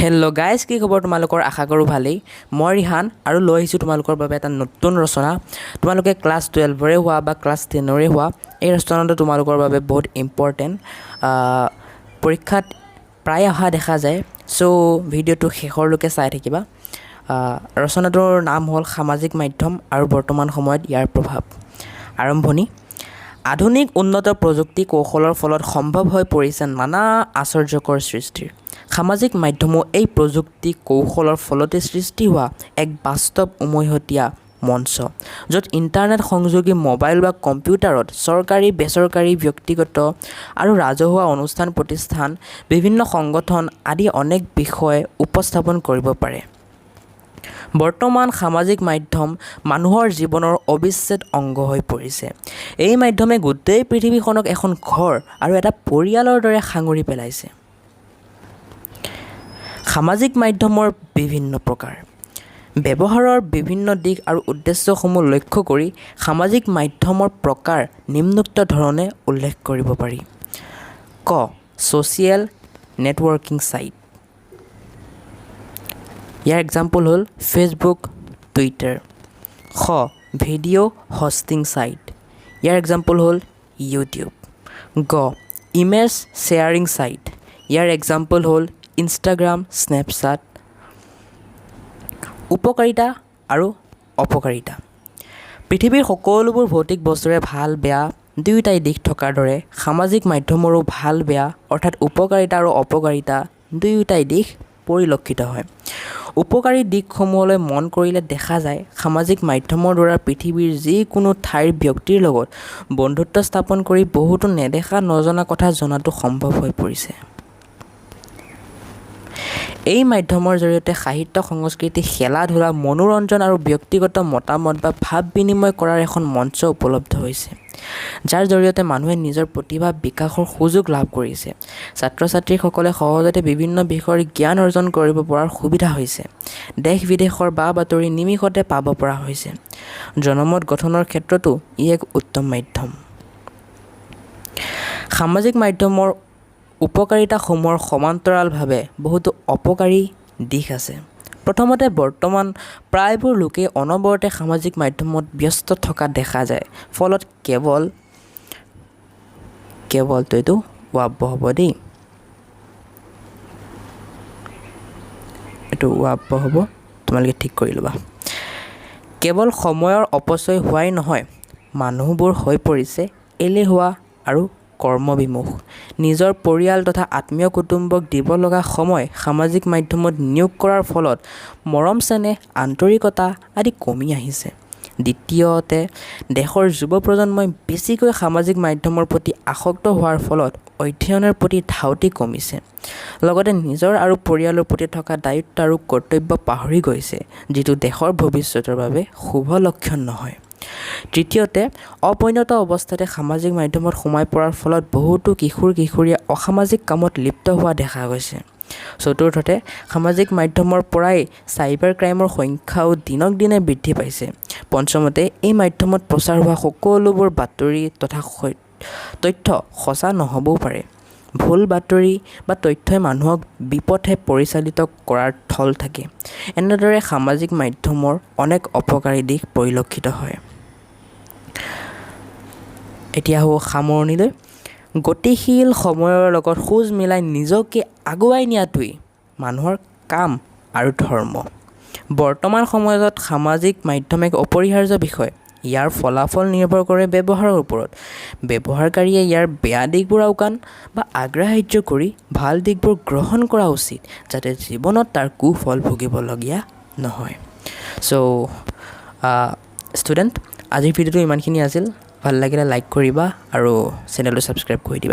Hello' guys, কি খবৰ তোমালোকৰ? আশা কৰোঁ ভালেই। মই ৰিহান আৰু লৈ আহিছোঁ তোমালোকৰ বাবে এটা নতুন ৰচনা। তোমালোকে ক্লাছ 12ৰে হোৱা বা ক্লাছ 10ৰে হোৱা, এই ৰচনাটো তোমালোকৰ বাবে বহুত ইম্পৰ্টেণ্ট। পৰীক্ষাত প্ৰায় অহা দেখা যায়, চ' ভিডিঅ'টো শেষৰলৈকে চাই থাকিবা। ৰচনাটোৰ নাম হ'ল সামাজিক মাধ্যম আৰু বৰ্তমান সময়ত ইয়াৰ প্ৰভাৱ। আৰম্ভণি। আধুনিক উন্নত প্ৰযুক্তি কৌশলৰ ফলত সম্ভৱ হৈ পৰিছে নানা আশ্চৰ্যকৰ সৃষ্টিৰ। সামাজিক মাধ্যমো এই প্ৰযুক্তি কৌশলৰ ফলতে সৃষ্টি হোৱা এক বাস্তৱ উমৈহতীয়া মঞ্চ, য'ত ইণ্টাৰনেট সংযোগী মোবাইল বা কম্পিউটাৰত চৰকাৰী, বেচৰকাৰী, ব্যক্তিগত আৰু ৰাজহুৱা অনুষ্ঠান প্ৰতিষ্ঠান, বিভিন্ন সংগঠন আদি অনেক বিষয় উপস্থাপন কৰিব পাৰে। বৰ্তমান সামাজিক মাধ্যম মানুহৰ জীৱনৰ অবিচ্ছেদ্য অংগ হৈ পৰিছে। এই মাধ্যমে গোটেই পৃথিৱীখনক এখন ঘৰ আৰু এটা পৰিয়ালৰ দৰে সাঙুৰি পেলাইছে। সামাজিক মাধ্যমৰ বিভিন্ন প্ৰকাৰ। ব্যৱহাৰৰ বিভিন্ন দিশ আৰু উদ্দেশ্যসমূহ লক্ষ্য কৰি সামাজিক মাধ্যমৰ প্ৰকাৰ নিম্নোক্ত ধৰণে উল্লেখ কৰিব পাৰি। ক. Social networking site. ইয়াৰ এক্সাম্পল হ'ল ফেচবুক, টুইটাৰ। খ. Video' hosting site. ইয়াৰ এক্সাম্পল হ'ল ইউটিউব। গ. Image sharing site. ইয়াৰ এক্সাম্পল হ'ল ইনষ্টাগ্ৰাম, স্নেপচাট। উপকাৰিতা আৰু অপকাৰিতা। পৃথিৱীৰ সকলোবোৰ ভৌতিক বস্তুৰে ভাল বেয়া দুয়োটাই দিশ থকাৰ দৰে সামাজিক মাধ্যমৰো ভাল বেয়া অৰ্থাৎ উপকাৰিতা আৰু অপকাৰিতা দুয়োটাই দিশ পৰিলক্ষিত হয়। উপকাৰী দিশসমূহলৈ মন কৰিলে দেখা যায় সামাজিক মাধ্যমৰ দ্বাৰা পৃথিৱীৰ যিকোনো ঠাইৰ ব্যক্তিৰ লগত বন্ধুত্ব স্থাপন কৰি বহুতো নেদেখা নজনা কথা জনাটো সম্ভৱ হৈ পৰিছে। এই মাধ্যমৰ জৰিয়তে সাহিত্য, সংস্কৃতি, খেলা ধূলা, মনোৰঞ্জন আৰু ব্যক্তিগত মতামত বা ভাৱ বিনিময় কৰাৰ এখন মঞ্চ উপলব্ধ হৈছে, যাৰ জৰিয়তে মানুহে নিজৰ প্ৰতিভা বিকাশৰ সুযোগ লাভ কৰিছে। ছাত্ৰ ছাত্ৰীসকলে সহজতে বিভিন্ন বিষয়ৰ জ্ঞান অৰ্জন কৰিব পৰাৰ সুবিধা হৈছে। দেশ বিদেশৰ বা বাতৰি নিমিষতে পাব পৰা হৈছে। জনমত গঠনৰ ক্ষেত্ৰতো ই এক উত্তম মাধ্যম। সামাজিক মাধ্যমৰ উপকাৰিতাসমূহৰ সমান্তৰালভাৱে বহুতো অপকাৰী দিশ আছে। প্ৰথমতে, বৰ্তমান প্ৰায়বোৰ লোকেই অনবৰতে সামাজিক মাধ্যমত ব্যস্ত থকা দেখা যায়। ফলত কেৱলটো এইটো ৱাব হ'ব দেই, এইটো ৱাব হ'ব, তোমালোকে ঠিক কৰি ল'বা। কেৱল সময়ৰ অপচয় হোৱাই নহয়, মানুহবোৰ হৈ পৰিছে এলেহুৱা আৰু কৰ্মবিমুখ। নিজৰ পৰিয়াল তথা আত্মীয় কুটুম্বক দিব লগা সময় সামাজিক মাধ্যমত নিয়োগ কৰাৰ ফলত মৰম চেনেহ, আন্তৰিকতা আদি কমি আহিছে। দ্বিতীয়তে, দেশৰ যুৱ প্ৰজন্মই বেছিকৈ সামাজিক মাধ্যমৰ প্ৰতি আসক্ত হোৱাৰ ফলত অধ্যয়নৰ প্ৰতি ধাউতি কমিছে। লগতে নিজৰ আৰু পৰিয়ালৰ প্ৰতি থকা দায়িত্ব আৰু কৰ্তব্য পাহৰি গৈছে, যিটো দেশৰ ভৱিষ্যতৰ বাবে শুভ লক্ষণ নহয়। তৃতীয়তে, অপৰিণত অৱস্থাতে সামাজিক মাধ্যমত সোমাই পৰাৰ ফলত বহুতো কিশোৰীয়ে অসামাজিক কামত লিপ্ত হোৱা দেখা গৈছে। চতুৰ্থতে, সামাজিক মাধ্যমৰ পৰাই চাইবাৰ ক্ৰাইমৰ সংখ্যাও দিনক দিনে বৃদ্ধি পাইছে। পঞ্চমতে, এই মাধ্যমত প্ৰচাৰ হোৱা সকলোবোৰ বাতৰি তথা তথ্য সঁচা নহ'বও পাৰে। ভুল বাতৰি বা তথ্যই মানুহক বিপথে পৰিচালিত কৰাৰ থল থাকে। এনেদৰে সামাজিক মাধ্যমৰ অনেক অপকাৰী দিশ পৰিলক্ষিত হয়। এতিয়া হ'ব সামৰণিলৈ। গতিশীল সময়ৰ লগত খোজ মিলাই নিজকে আগুৱাই নিয়াটোৱেই মানুহৰ কাম আৰু ধৰ্ম। বৰ্তমান সমাজত সামাজিক মাধ্যম এক অপৰিহাৰ্য বিষয়। ইয়াৰ ফলাফল নিৰ্ভৰ কৰে ব্যৱহাৰৰ ওপৰত। ব্যৱহাৰকাৰীয়ে ইয়াৰ বেয়া দিশবোৰ আওকাণ বা আগ্ৰাহ্য কৰি ভাল দিশবোৰ গ্ৰহণ কৰা উচিত, যাতে জীৱনত তাৰ কুফল ভুগিবলগীয়া নহয়। চ' ষ্টুডেণ্ট, আজিৰ ভিডিঅ'টো ইমানখিনি আছিল। ভাল লাগিলে লাইক কৰিবা আৰু চেনেলটো ছাবস্ক্ৰাইব কৰি দিবা।